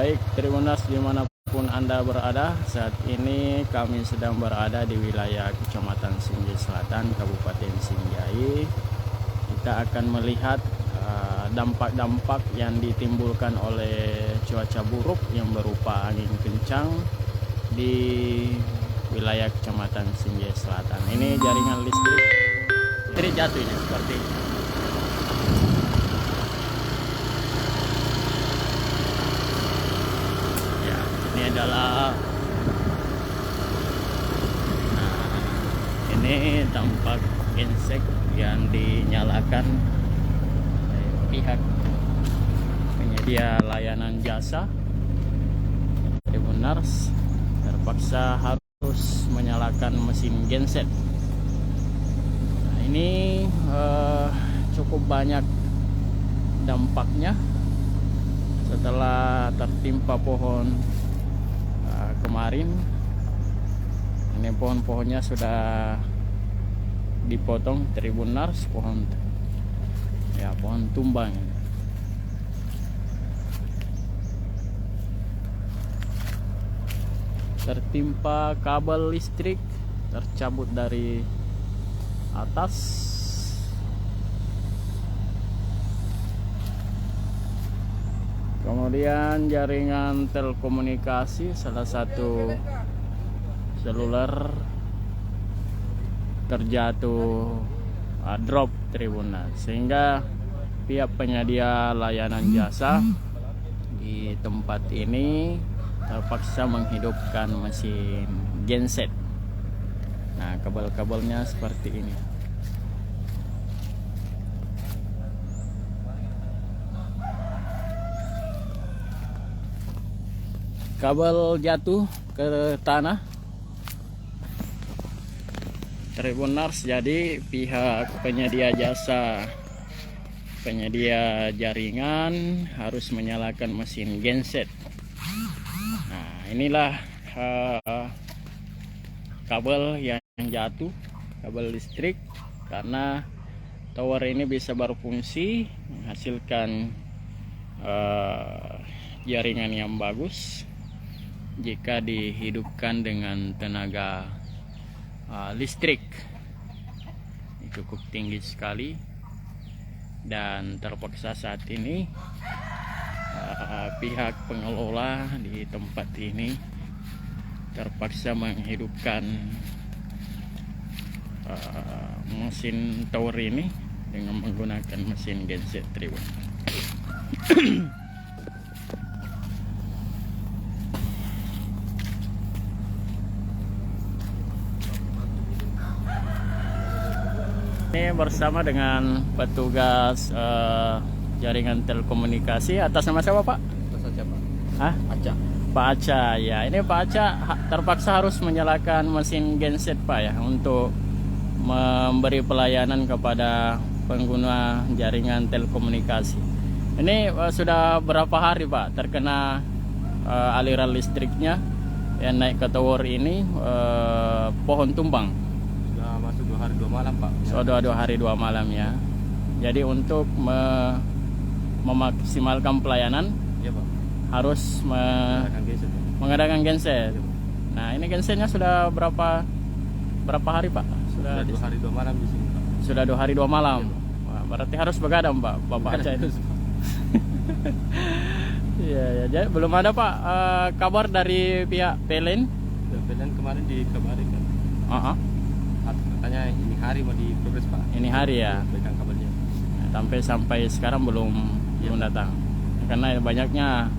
Baik, Tribuners dimanapun Anda berada, saat ini kami sedang berada di wilayah Kecamatan Sinjai Selatan, Kabupaten Sinjai. Kita akan melihat dampak-dampak yang ditimbulkan oleh cuaca buruk yang berupa angin kencang di wilayah Kecamatan Sinjai Selatan. Ini jaringan listrik jatuh ini seperti ini. Ini adalah ini dampak genset yang dinyalakan pihak penyedia layanan jasa. Tribuners terpaksa harus menyalakan mesin genset. Nah, ini cukup banyak dampaknya setelah tertimpa pohon kemarin. Ini pohon-pohonnya sudah dipotong, Tribuners, pohon tumbang. Tertimpa kabel listrik, tercabut dari atas. Kemudian jaringan telekomunikasi, salah satu seluler terjatuh drop, Tribuners, sehingga pihak penyedia layanan jasa di tempat ini terpaksa menghidupkan mesin genset. Nah, kabel-kabelnya seperti ini. Kabel jatuh ke tanah, Tribuners. Jadi pihak penyedia jasa, penyedia jaringan harus menyalakan mesin genset. Nah, inilah kabel yang jatuh, kabel listrik, karena tower ini bisa berfungsi menghasilkan jaringan yang bagus jika dihidupkan dengan tenaga listrik. Ini cukup tinggi sekali, dan terpaksa saat ini pihak pengelola di tempat ini terpaksa menghidupkan mesin tower ini dengan menggunakan mesin genset, Tribun. Ini bersama dengan petugas jaringan telekomunikasi. Atas nama siapa, Pak? Atas saja, Pak. Hah? Aca. Pak Aca, ya. Ini Pak Aca terpaksa harus menyalakan mesin genset, Pak, ya, untuk memberi pelayanan kepada pengguna jaringan telekomunikasi. Ini sudah berapa hari, Pak, terkena aliran listriknya yang naik ke tower ini, pohon tumbang? Sudah masuk 2 hari 2 malam, Pak. Sudah 2 hari 2 malam, ya. Jadi untuk memaksimalkan pelayanan, Iya, Pak, harus mengadakan genset. Nah, ini gensetnya sudah berapa hari, Pak? Sudah 2 hari 2 malam di sini, Pak. Sudah 2 hari 2 malam. Wah, berarti harus begadang, Pak, Bapak Aca itu. Iya, ya. Jadi belum ada, Pak, kabar dari pihak PLN. PLN kemarin dikabarin kan. Katanya ini hari mau diprogres, Pak. Ini hari, ya. Pegang kabelnya. Sampai sekarang belum datang. Karena banyaknya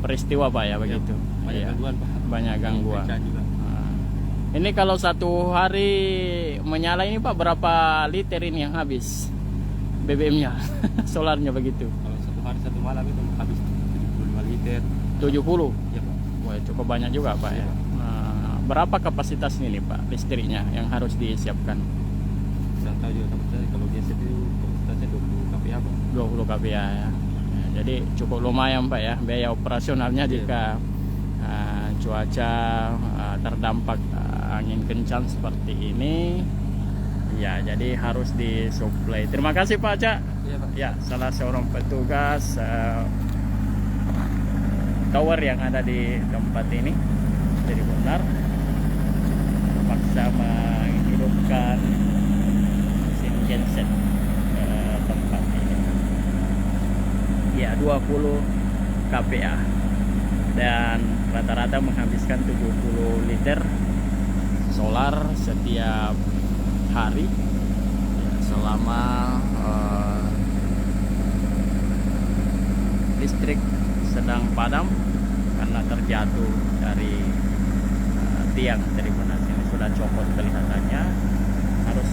peristiwa, Pak, ya, begitu. Banyak gangguan, Pak. Banyak gangguan. Juga. Ini kalau satu hari menyala ini, Pak, berapa liter ini yang habis BBM-nya, solarnya begitu? Kalau 1 hari 1 malam itu habis 75 liter. 70? Iya, Pak. Wah, cukup banyak juga, Pak, ya. Nah, berapa kapasitas ini, Pak, listriknya yang harus disiapkan? Saya tahu juga kapasitasnya, kalau biasa itu kapasitasnya 20 kPa, Pak. 20 kPa, ya. Jadi cukup lumayan, Pak, ya, biaya operasionalnya jika cuaca terdampak angin kencang seperti ini, ya. Jadi harus disuplai. Terima kasih, Pak Aca. Iya, Pak. Ya, salah seorang petugas tower yang ada di tempat ini. Jadi benar terpaksa menghidupkan mesin genset ke tempat ini. Ya 20 kPa dan rata-rata menghabiskan 70 liter solar setiap hari ya, selama listrik sedang padam karena terjatuh dari tiang Tribuners. Ini sudah copot kelihatannya, harus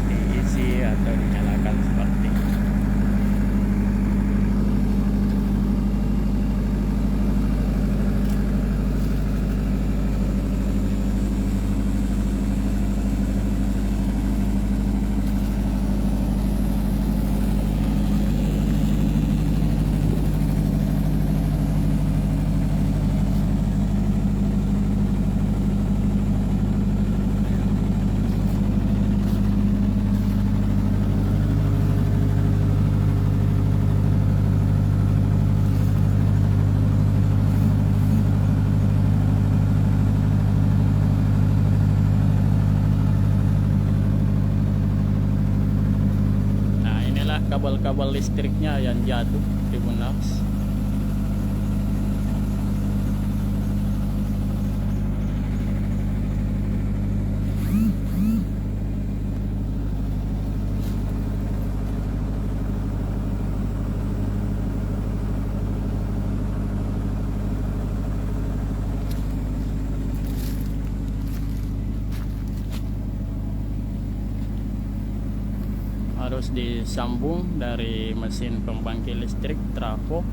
diisi atau dinyalakan seperti ini. Kabel-kabel listriknya yang jatuh Tribuners. Harus disambung dari mesin pembangkit listrik trafo.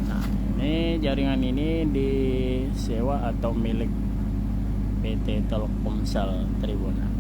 Nah, ini jaringan ini disewa atau milik PT Telkomsel Tribuners.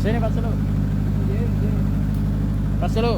Sini Pak Selu. Pak Selu.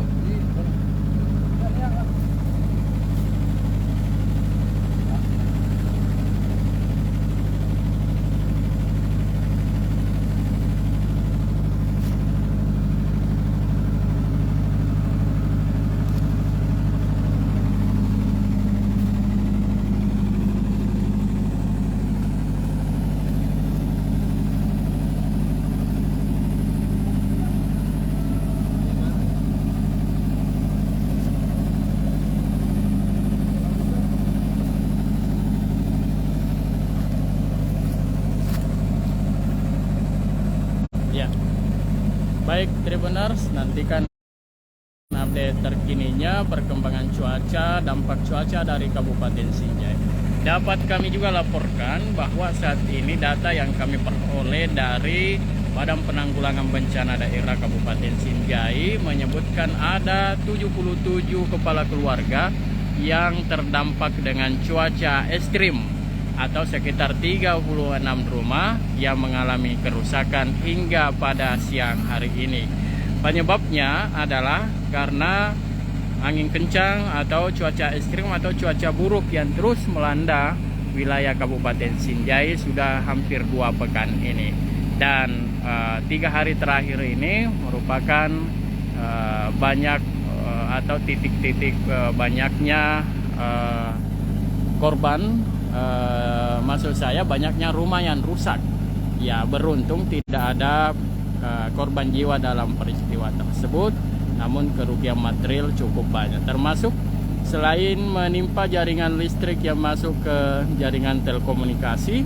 Ya, baik Tribuners, nantikan update terkininya perkembangan cuaca, dampak cuaca dari Kabupaten Sinjai. Dapat kami juga laporkan bahwa saat ini data yang kami peroleh dari Badan Penanggulangan Bencana Daerah Kabupaten Sinjai menyebutkan ada 77 kepala keluarga yang terdampak dengan cuaca ekstrim atau sekitar 36 rumah yang mengalami kerusakan hingga pada siang hari ini. Penyebabnya adalah karena angin kencang atau cuaca ekstrim atau cuaca buruk yang terus melanda wilayah Kabupaten Sinjai sudah hampir 2 pekan ini. Dan 3 hari terakhir ini merupakan banyak atau titik-titik banyaknya korban. Maksud saya banyaknya rumah yang rusak. Ya, beruntung tidak ada korban jiwa dalam peristiwa tersebut, namun kerugian material cukup banyak, termasuk selain menimpa jaringan listrik yang masuk ke jaringan telekomunikasi,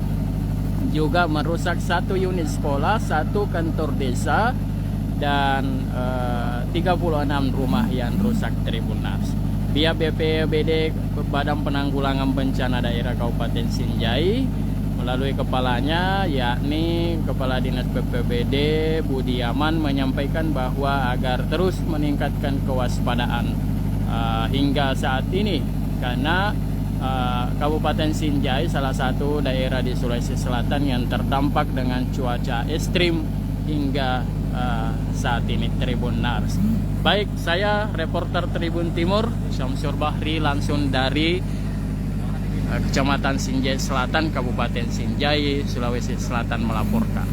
juga merusak 1 unit sekolah, 1 kantor desa, dan 36 rumah yang rusak tertimbun nars. Pihak BPBD Badan Penanggulangan Bencana Daerah Kabupaten Sinjai melalui kepalanya yakni Kepala Dinas BPBD Budi Aman menyampaikan bahwa agar terus meningkatkan kewaspadaan hingga saat ini, karena Kabupaten Sinjai salah satu daerah di Sulawesi Selatan yang terdampak dengan cuaca ekstrim hingga saat ini tertimbun nars. Baik, saya reporter Tribun Timur Syamsur Bahri langsung dari Kecamatan Sinjai Selatan, Kabupaten Sinjai, Sulawesi Selatan melaporkan.